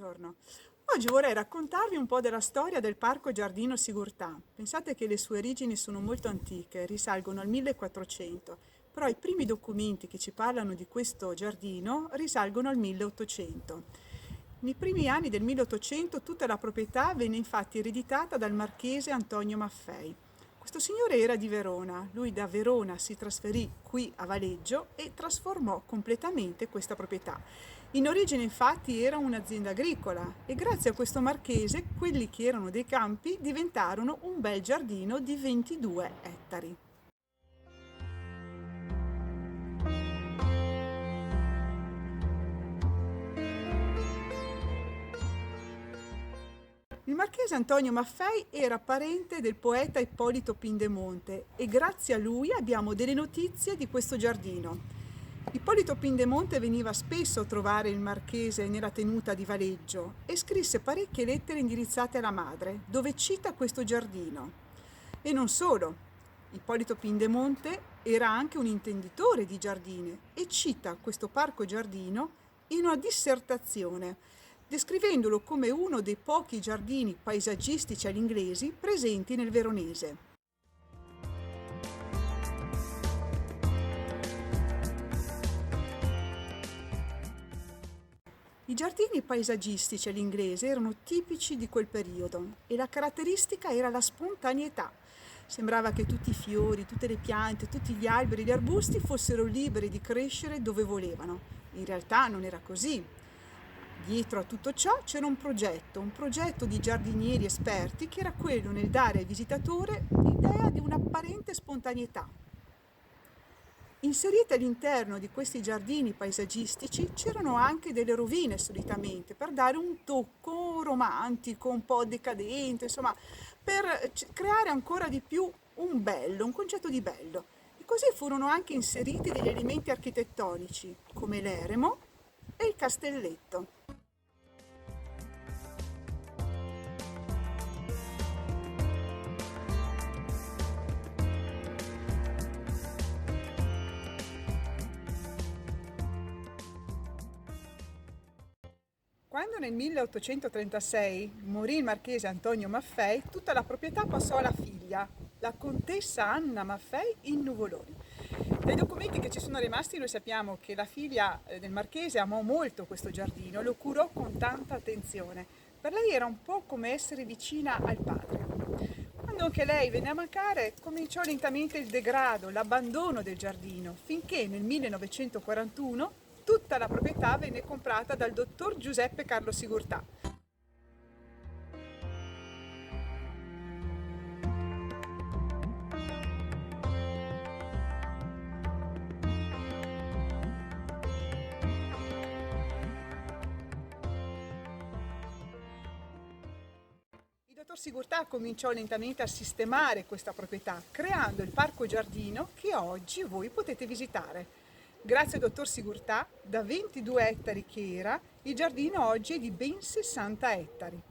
buongiorno. Oggi vorrei raccontarvi un po' della storia del Parco Giardino Sigurtà. Pensate che le sue origini sono molto antiche, risalgono al 1400, però i primi documenti che ci parlano di questo giardino risalgono al 1800. Nei primi anni del 1800 tutta la proprietà venne infatti ereditata dal marchese Antonio Maffei. Questo signore era di Verona, lui da Verona si trasferì qui a Valeggio e trasformò completamente questa proprietà. In origine infatti era un'azienda agricola e grazie a questo marchese quelli che erano dei campi diventarono un bel giardino di 22 ettari. Il marchese Antonio Maffei era parente del poeta Ippolito Pindemonte e grazie a lui abbiamo delle notizie di questo giardino. Ippolito Pindemonte veniva spesso a trovare il marchese nella tenuta di Valeggio e scrisse parecchie lettere indirizzate alla madre, dove cita questo giardino. E non solo, Ippolito Pindemonte era anche un intenditore di giardini e cita questo parco giardino in una dissertazione, descrivendolo come uno dei pochi giardini paesaggistici all'inglesi presenti nel veronese. I giardini paesaggistici all'inglese erano tipici di quel periodo e la caratteristica era la spontaneità. Sembrava che tutti i fiori, tutte le piante, tutti gli alberi e gli arbusti fossero liberi di crescere dove volevano. In realtà non era così. Dietro a tutto ciò c'era un progetto di giardinieri esperti che era quello nel dare ai visitatori l'idea di un'apparente spontaneità. Inserite all'interno di questi giardini paesaggistici c'erano anche delle rovine solitamente per dare un tocco romantico, un po' decadente, insomma, per creare ancora di più un concetto di bello. E così furono anche inseriti degli elementi architettonici come l'eremo e il castelletto. Quando nel 1836 morì il marchese Antonio Maffei, tutta la proprietà passò alla figlia, la contessa Anna Maffei in Nuvoloni. Dai documenti che ci sono rimasti noi sappiamo che la figlia del marchese amò molto questo giardino, lo curò con tanta attenzione. Per lei era un po' come essere vicina al padre. Quando anche lei venne a mancare, cominciò lentamente il degrado, l'abbandono del giardino, finché nel 1941 tutta la proprietà venne comprata dal dottor Giuseppe Carlo Sigurtà. Il dottor Sigurtà cominciò lentamente a sistemare questa proprietà, creando il parco giardino che oggi voi potete visitare. Grazie al dottor Sigurtà, da 22 ettari che era, il giardino oggi è di ben 60 ettari.